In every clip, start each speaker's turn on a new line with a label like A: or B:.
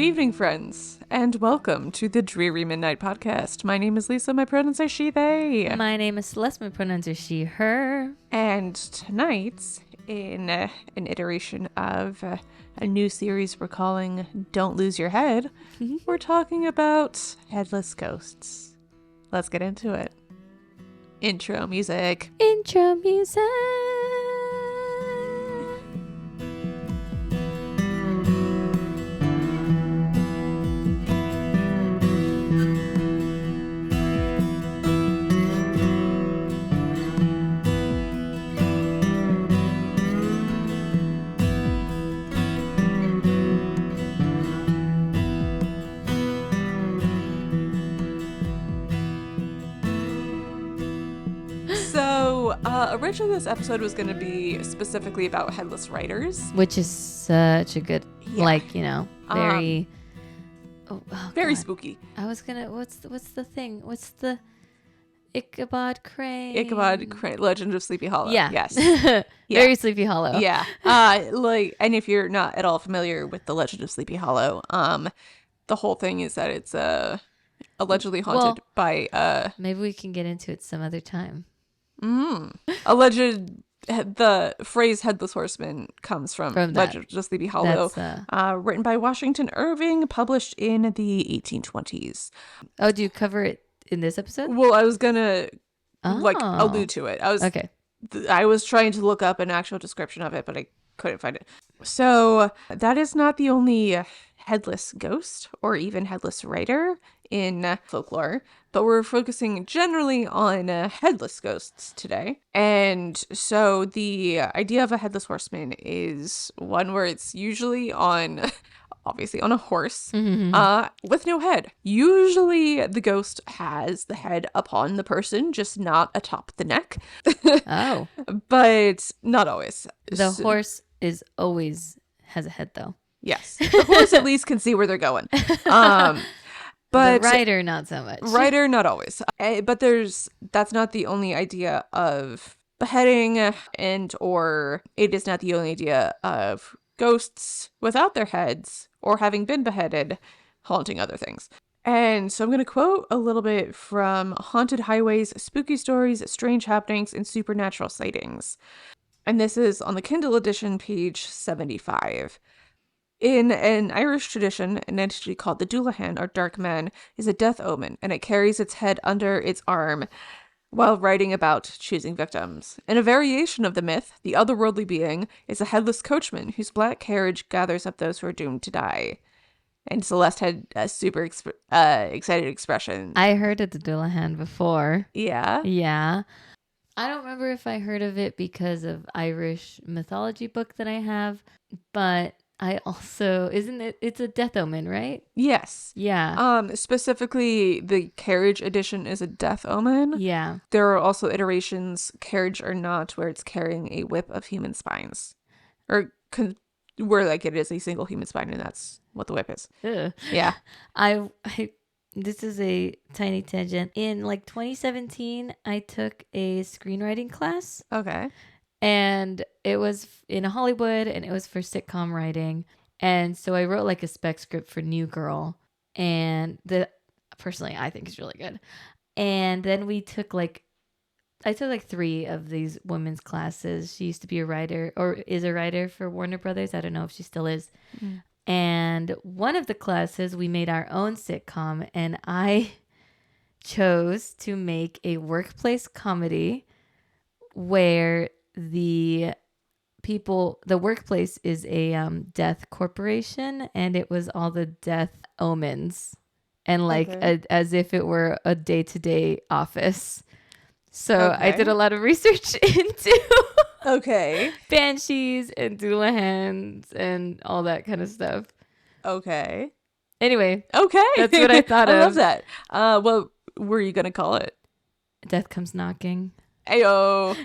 A: evening, friends, and welcome to the Dreary Midnight Podcast. My name is Lisa. My pronouns are she, they.
B: My name is Celeste. My pronouns are she, her.
A: And tonight, in an iteration of a new series we're calling Don't Lose Your Head, we're talking about headless ghosts. Let's get into it. Intro music.
B: Intro music.
A: Originally this episode was going to be specifically about headless writers.
B: Which is such a good, very...
A: very
B: God.
A: Spooky.
B: I was gonna... What's the thing? What's the... Ichabod Crane?
A: Ichabod Crane, Legend of Sleepy Hollow.
B: Yeah.
A: Yes.
B: Very Sleepy Hollow.
A: Yeah. And if you're not at all familiar with the Legend of Sleepy Hollow, the whole thing is that it's allegedly haunted by...
B: Maybe we can get into it some other time.
A: The phrase headless horseman comes from Legend of Sleepy Hollow, written by Washington Irving, published in the 1820s.
B: Oh, do you cover it in this episode?
A: Well, I was gonna allude to it. I was trying to look up an actual description of it, but I couldn't find it. So that is not the only headless ghost or even headless writer in folklore, but we're focusing generally on headless ghosts today. And so the idea of a headless horseman is one where it's usually obviously on a horse, with no head. Usually the ghost has the head upon the person, just not atop the neck.
B: Oh.
A: But not always.
B: The horse always has a head, though.
A: Yes. The horse at least can see where they're going. But
B: the rider, not so much.
A: Rider, not always. But that's not the only idea of beheading, or it is not the only idea of ghosts without their heads or having been beheaded haunting other things. And so I'm going to quote a little bit from Haunted Highways, Spooky Stories, Strange Happenings, and Supernatural Sightings. And this is on the Kindle edition, page 75. In an Irish tradition, an entity called the Dullahan, or Dark Man, is a death omen, and it carries its head under its arm while writing about choosing victims. In a variation of the myth, the otherworldly being is a headless coachman whose black carriage gathers up those who are doomed to die. And Celeste had a super excited expression.
B: I heard of the Dullahan before.
A: Yeah?
B: Yeah. I don't remember if I heard of it because of Irish mythology book that I have, but... I also, it's a death omen, right?
A: Yes.
B: Yeah.
A: Specifically, the carriage edition is a death omen.
B: Yeah.
A: There are also iterations, carriage or not, where it's carrying a whip of human spines. Or where it is a single human spine, and that's what the whip is.
B: Ugh.
A: Yeah.
B: I this is a tiny tangent. In 2017, I took a screenwriting class.
A: Okay. And
B: it was in Hollywood, and it was for sitcom writing. And so I wrote a spec script for New Girl, and personally I think is really good. And then we took I took 3 of these women's classes. She used to be a writer, or is a writer for Warner Brothers. I don't know if she still is. Mm. And one of the classes we made our own sitcom, and I chose to make a workplace comedy where the workplace is a death corporation, and it was all the death omens, and as if it were a day-to-day office. So I did a lot of research into banshees and Dullahans and all that kind of stuff.
A: Okay.
B: Anyway.
A: Okay.
B: That's what I thought of.
A: I love that. What were you gonna call it?
B: Death Comes Knocking.
A: Ayo.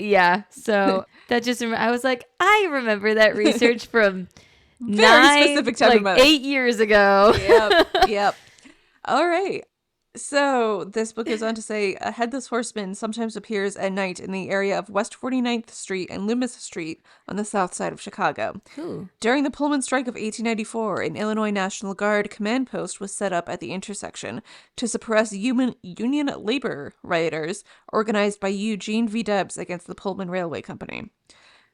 B: Yeah. So that just I was like, I remember that research from
A: very specific time
B: 8 years ago.
A: Yep. All right. So this book goes on to say a headless horseman sometimes appears at night in the area of West 49th Street and Loomis Street on the south side of Chicago.
B: Ooh.
A: During the Pullman strike of 1894, an Illinois National Guard command post was set up at the intersection to suppress union labor rioters organized by Eugene V. Debs against the Pullman Railway Company.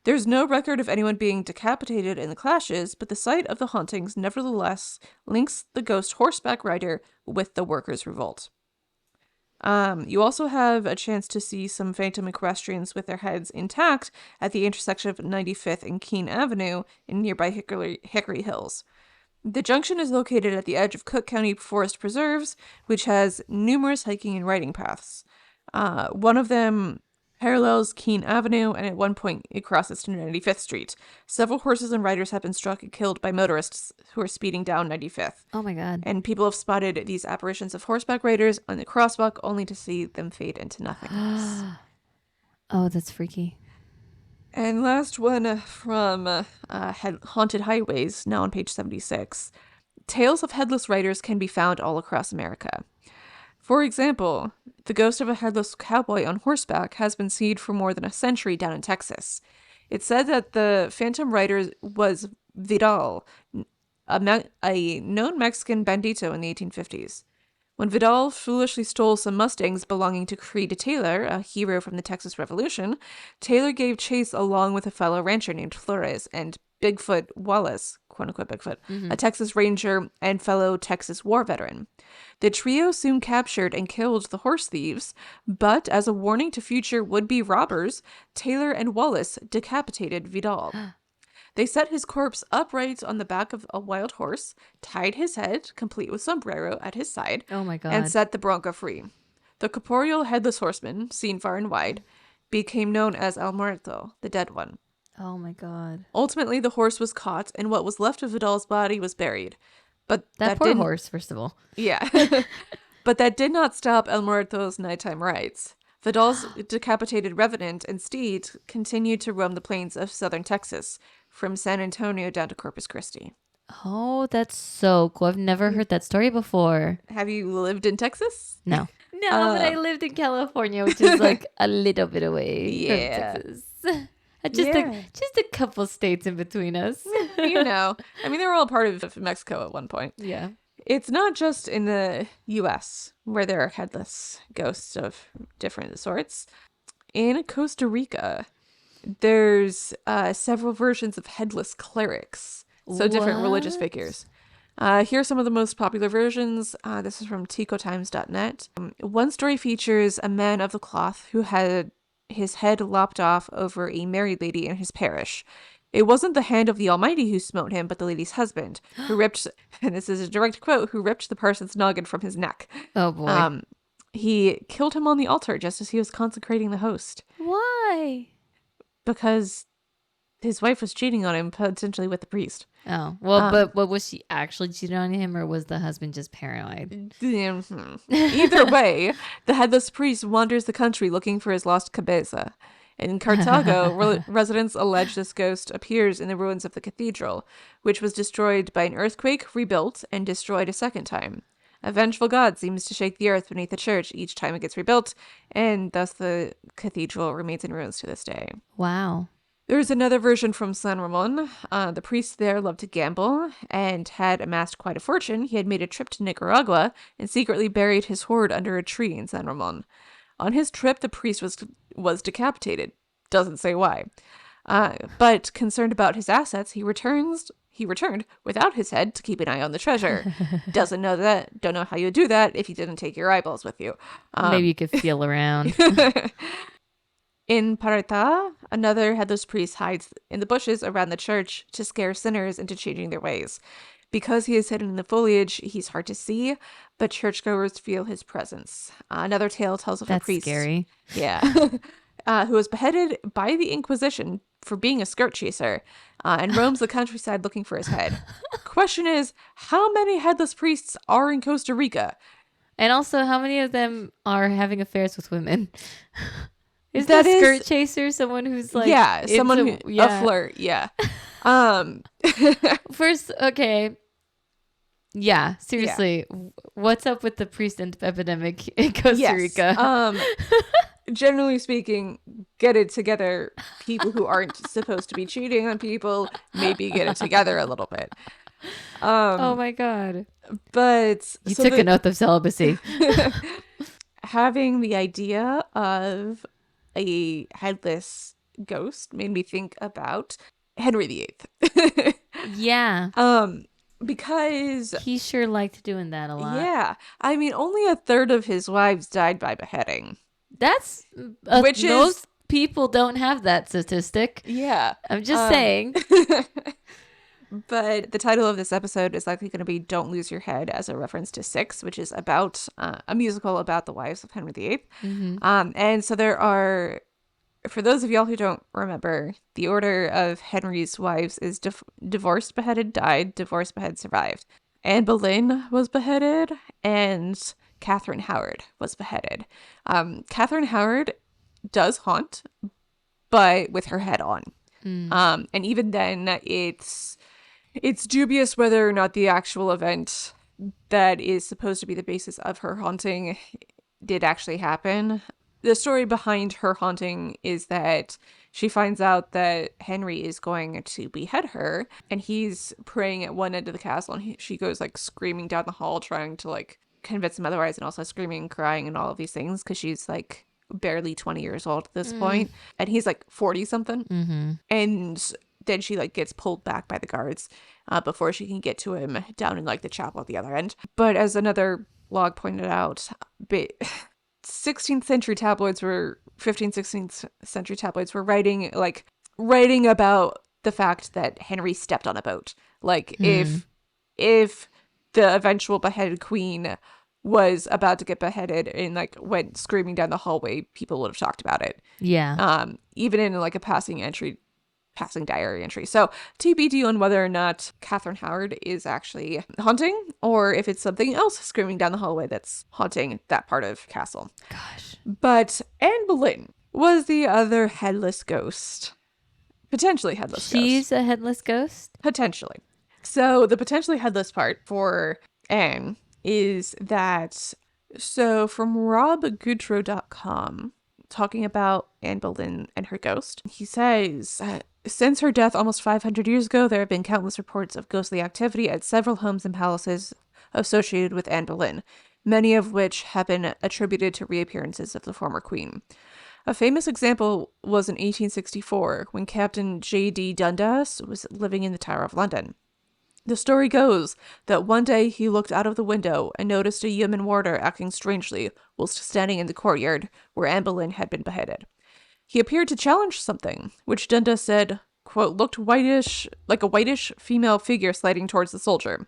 A: There's no record of anyone being decapitated in the clashes, but the site of the hauntings nevertheless links the ghost horseback rider with the workers' revolt. You also have a chance to see some phantom equestrians with their heads intact at the intersection of 95th and Keene Avenue in nearby Hickory Hills. The junction is located at the edge of Cook County Forest Preserves, which has numerous hiking and riding paths. One of them parallels Keene Avenue, and at one point it crosses to 95th Street. Several horses and riders have been struck and killed by motorists who are speeding down 95th.
B: Oh my God.
A: And people have spotted these apparitions of horseback riders on the crosswalk only to see them fade into nothingness.
B: Oh, that's freaky.
A: And last one from Haunted Highways, now on page 76. Tales of headless riders can be found all across America. For example, the ghost of a headless cowboy on horseback has been seen for more than a century down in Texas. It's said that the phantom rider was Vidal, a known Mexican bandito in the 1850s. When Vidal foolishly stole some Mustangs belonging to Creed Taylor, a hero from the Texas Revolution, Taylor gave chase along with a fellow rancher named Flores and Bigfoot Wallace, quote-unquote Bigfoot, a Texas Ranger and fellow Texas war veteran. The trio soon captured and killed the horse thieves, but as a warning to future would-be robbers, Taylor and Wallace decapitated Vidal. They set his corpse upright on the back of a wild horse, tied his head, complete with sombrero, at his side,
B: Oh my God.
A: and set the bronco free. The corporeal headless horseman, seen far and wide, became known as El Muerto, the dead one.
B: Oh my God.
A: Ultimately, the horse was caught, and what was left of Vidal's body was buried. But
B: That poor horse, first of all.
A: Yeah. But that did not stop El Muerto's nighttime rides. Vidal's decapitated revenant and steed continued to roam the plains of southern Texas, from San Antonio down to Corpus Christi.
B: Oh, that's so cool. I've never heard that story before.
A: Have you lived in Texas?
B: No. No, but I lived in California, which is like a little bit away
A: Yeah.
B: from Texas. Just a couple states in between us.
A: You know, I mean, they were all part of Mexico at one point.
B: Yeah.
A: It's not just in the U.S. where there are headless ghosts of different sorts. In Costa Rica, there's several versions of headless clerics, so different religious
B: What?
A: figures. Here are some of the most popular versions. This is from ticotimes.net. One story features a man of the cloth who had his head lopped off over a married lady in his parish. It wasn't the hand of the Almighty who smote him, but the lady's husband, who ripped, and this is a direct quote, who ripped the person's noggin from his neck.
B: Oh boy.
A: He killed him on the altar just as he was consecrating the host,
B: Why?
A: because his wife was cheating on him, potentially with the priest.
B: Oh, well, but was she actually cheating on him, or was the husband just paranoid?
A: Either way, the headless priest wanders the country looking for his lost cabeza. In Cartago, residents allege this ghost appears in the ruins of the cathedral, which was destroyed by an earthquake, rebuilt, and destroyed a second time. A vengeful god seems to shake the earth beneath the church each time it gets rebuilt, and thus the cathedral remains in ruins to this day.
B: Wow.
A: There's another version from San Ramon. The priest there loved to gamble and had amassed quite a fortune. He had made a trip to Nicaragua and secretly buried his hoard under a tree in San Ramon. On his trip, the priest was decapitated. Doesn't say why. But concerned about his assets, he returned without his head to keep an eye on the treasure. Don't know how you do that if you didn't take your eyeballs with you.
B: Maybe you could feel around.
A: In Parata, another headless priest hides in the bushes around the church to scare sinners into changing their ways. Because he is hidden in the foliage, he's hard to see, but churchgoers feel his presence. Another tale tells of a priest.
B: That's scary.
A: Yeah. Who was beheaded by the Inquisition for being a skirt chaser and roams the countryside looking for his head. Question is, how many headless priests are in Costa Rica?
B: And also, how many of them are having affairs with women? Is
A: That
B: the
A: is-
B: skirt chaser someone who's like
A: a flirt, yeah.
B: First, okay. Yeah,
A: Yeah.
B: seriously. What's up with the priest epidemic in Costa
A: Yes.
B: Rica?
A: Generally speaking, get it together. People who aren't supposed to be cheating on people, maybe get it together a little bit.
B: Oh
A: Um,
B: my God.
A: but
B: You
A: so
B: took an oath of celibacy.
A: having the idea of a headless ghost made me think about Henry VIII.
B: Yeah.
A: um, because
B: He sure liked doing that a lot.
A: yeah, I mean, only a third of his wives died by beheading,
B: That's
A: which is
B: most people don't have that statistic.
A: yeah.
B: I'm just saying.
A: But the title of this episode is likely going to be Don't Lose Your Head, as a reference to Six, which is about a musical about the wives of Henry VIII.
B: Mm-hmm.
A: And so there are, for those of y'all who don't remember, the order of Henry's wives is divorced, beheaded, died, divorced, beheaded, survived. Anne Boleyn was beheaded, and Catherine Howard was beheaded. Catherine Howard does haunt, but with her head on. And even then, it's dubious whether or not the actual event that is supposed to be the basis of her haunting did actually happen. The story behind her haunting is that she finds out that Henry is going to behead her, and he's praying at one end of the castle, and she goes like screaming down the hall trying to like convince him otherwise, and also screaming and crying and all of these things because she's like barely 20 years old at this point, and he's like 40 something.
B: Mm-hmm.
A: And then she like gets pulled back by the guards before she can get to him down in like the chapel at the other end. But as another log pointed out, 16th century tabloids were 15th 16th century tabloids were writing about the fact that Henry stepped on a boat. Like if the eventual beheaded queen was about to get beheaded and like went screaming down the hallway, people would have talked about it.
B: Yeah.
A: Even in like a passing diary entry. So TBD on whether or not Catherine Howard is actually haunting, or if it's something else screaming down the hallway that's haunting that part of castle.
B: Gosh.
A: But Anne Boleyn was the other headless ghost. Potentially headless ghost.
B: She's a headless ghost?
A: Potentially. So the potentially headless part for Anne is that, so from robgoodrow.com, talking about Anne Boleyn and her ghost, he says, since her death almost 500 years ago, there have been countless reports of ghostly activity at several homes and palaces associated with Anne Boleyn, many of which have been attributed to reappearances of the former queen. A famous example was in 1864, when Captain J.D. Dundas was living in the Tower of London. The story goes that one day he looked out of the window and noticed a yeoman warder acting strangely whilst standing in the courtyard where Anne Boleyn had been beheaded. He appeared to challenge something, which Dundas said, quote, looked whitish, like a whitish female figure sliding towards the soldier.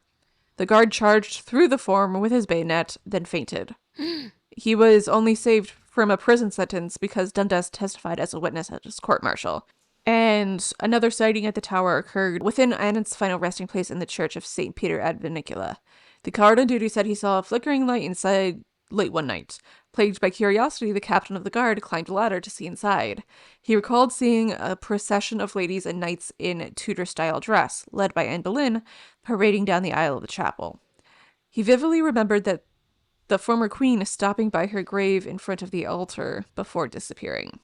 A: The guard charged through the form with his bayonet, then fainted. He was only saved from a prison sentence because Dundas testified as a witness at his court-martial. And another sighting at the tower occurred within Anne's final resting place in the church of St. Peter ad Vincula. The guard on duty said he saw a flickering light inside late one night. Plagued by curiosity, the captain of the guard climbed a ladder to see inside. He recalled seeing a procession of ladies and knights in Tudor-style dress, led by Anne Boleyn, parading down the aisle of the chapel. He vividly remembered that the former queen stopping by her grave in front of the altar before disappearing.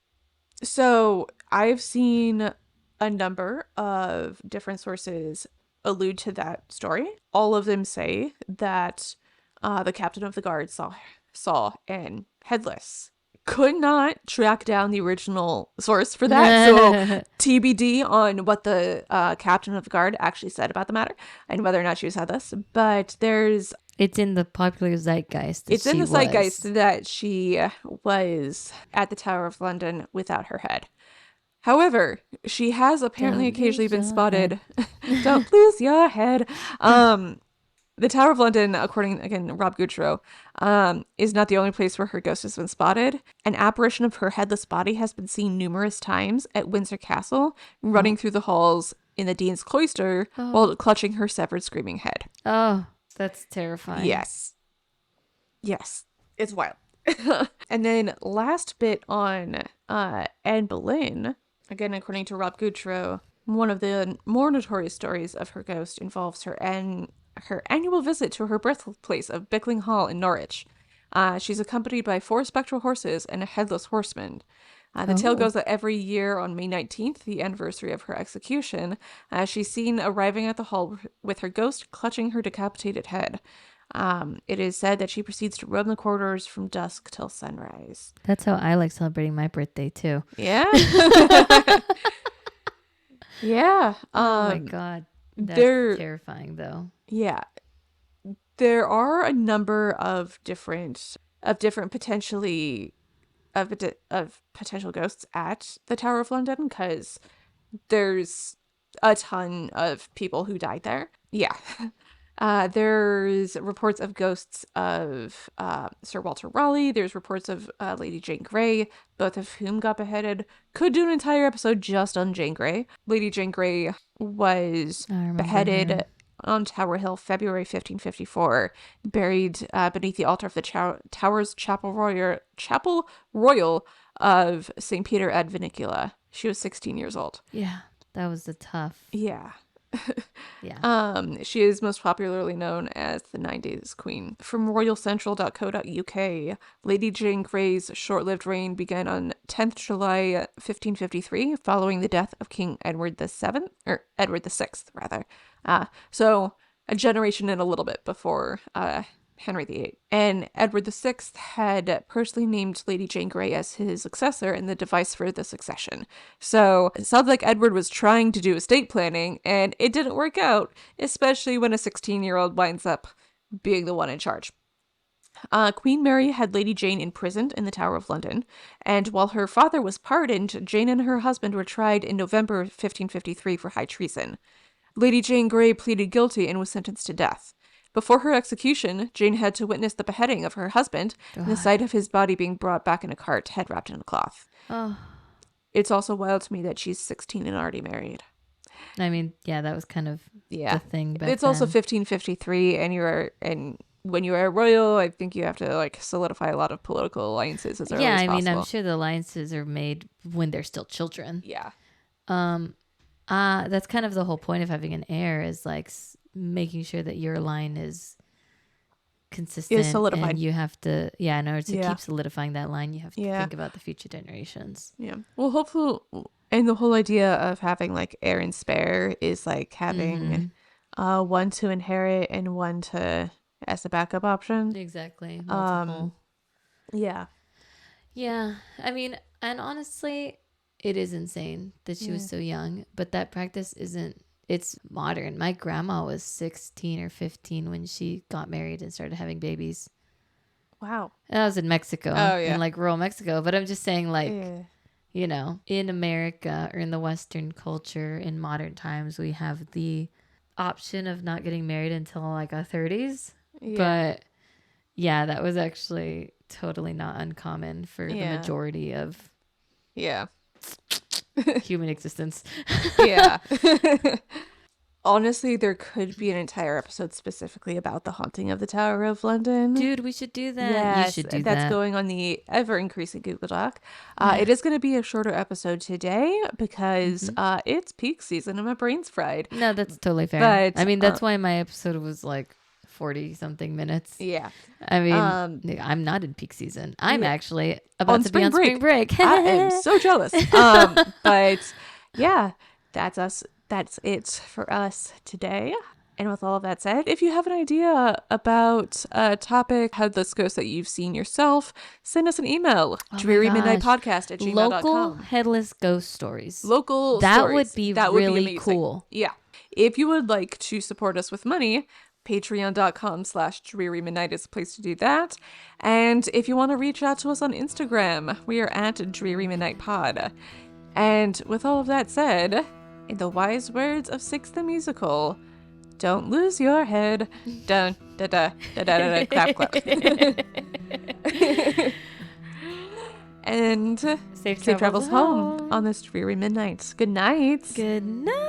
A: So I've seen a number of different sources allude to that story. All of them say that the captain of the guard saw Anne headless. Could not track down the original source for that, so TBD on what the captain of the guard actually said about the matter and whether or not she was headless. But
B: It's in the popular zeitgeist.
A: It's in the zeitgeist that she was at the Tower of London without her head. However, she has apparently occasionally been spotted. Don't lose your head. The Tower of London, according, again, Rob Goodrow, is not the only place where her ghost has been spotted. An apparition of her headless body has been seen numerous times at Windsor Castle, running through the halls in the Dean's Cloister while clutching her severed, screaming head.
B: Oh, that's terrifying.
A: Yes. It's wild. And then last bit on Anne Boleyn, again, according to Rob Goodrow, one of the more notorious stories of her ghost involves her her annual visit to her birthplace of Bickling Hall in Norwich. She's accompanied by 4 spectral horses and a headless horseman. The tale goes that every year on May 19th, the anniversary of her execution, she's seen arriving at the hall with her ghost clutching her decapitated head. It is said that she proceeds to roam the corridors from dusk till sunrise.
B: That's how I like celebrating my birthday too.
A: Yeah. Yeah.
B: Oh my God. That's terrifying though.
A: Yeah. There are a number of different potentially of potential ghosts at the Tower of London, because there's a ton of people who died there. Yeah. There's reports of ghosts of Sir Walter Raleigh. There's reports of Lady Jane Grey, both of whom got beheaded. Could do an entire episode just on Jane Grey. Lady Jane Grey was beheaded on Tower Hill, February 1554, buried beneath the altar of the Tower's Chapel Royal of St. Peter ad Vinicula. She was 16 years old.
B: Yeah, that was a tough.
A: Yeah.
B: Yeah.
A: She is most popularly known as the 9 Days Queen. From royalcentral.co.uk, Lady Jane Grey's short-lived reign began on 10th July 1553, following the death of King Edward VI, rather. So a generation and a little bit before Henry VIII. And Edward VI had personally named Lady Jane Grey as his successor in the device for the succession. So it sounds like Edward was trying to do estate planning, and it didn't work out, especially when a 16-year-old winds up being the one in charge. Queen Mary had Lady Jane imprisoned in the Tower of London, and while her father was pardoned, Jane and her husband were tried in November 1553 for high treason. Lady Jane Grey pleaded guilty and was sentenced to death. Before her execution, Jane had to witness the beheading of her husband and the sight of his body being brought back in a cart, head wrapped in a cloth.
B: Oh.
A: It's also wild to me that she's 16 and already married.
B: I mean, yeah, that was kind of the thing back
A: It's
B: then.
A: also 1553, and when you are royal, I think you have to like solidify a lot of political alliances as early as possible.
B: Yeah, I mean, I'm sure the alliances are made when they're still children.
A: Yeah.
B: That's kind of the whole point of having an heir, is like making sure that your line is consistent.
A: Is solidified.
B: And you have to, in order to keep solidifying that line, you have to think about the future generations.
A: Yeah. Well, hopefully, and the whole idea of having like heir and spare is like having one to inherit and one to as a backup option.
B: Exactly. Multiple.
A: Yeah.
B: Yeah. I mean, and honestly, it is insane that she was so young, but that practice it's modern. My grandma was 16 or 15 when she got married and started having babies.
A: Wow.
B: And that was in Mexico.
A: Oh, yeah.
B: In like rural Mexico. But I'm just saying, like, you know, in America or in the Western culture in modern times, we have the option of not getting married until like our 30s. Yeah. But yeah, that was actually totally not uncommon for the majority of human existence. Yeah.
A: Honestly, there could be an entire episode specifically about the haunting of the Tower of London.
B: Dude, we should do that.
A: Yes,
B: you should do
A: that's going on the ever-increasing Google Doc. It is going to be a shorter episode today because it's peak season and my brain's fried.
B: No, that's totally fair. But, I mean, that's why my episode was like 40-something minutes.
A: Yeah.
B: I mean, I'm not in peak season. I'm actually about to be on spring break.
A: I am so jealous. But yeah, that's us. That's it for us today. And with all of that said, if you have an idea about a topic, headless ghost that you've seen yourself, send us an email. drearymidnightpodcast@gmail.com.
B: Local headless ghost stories.
A: Local
B: that
A: stories.
B: Would be
A: that
B: really
A: would be amazing.
B: Cool.
A: Yeah. If you would like to support us with money, patreon.com/drearymidnight is a place to do that. And if you want to reach out to us on Instagram, we are at drearymidnightpod. And with all of that said, in the wise words of Six the Musical, don't lose your head. Dun da da da da da, da clap clap. And safe travels home on this dreary midnight. Good night.
B: Good night.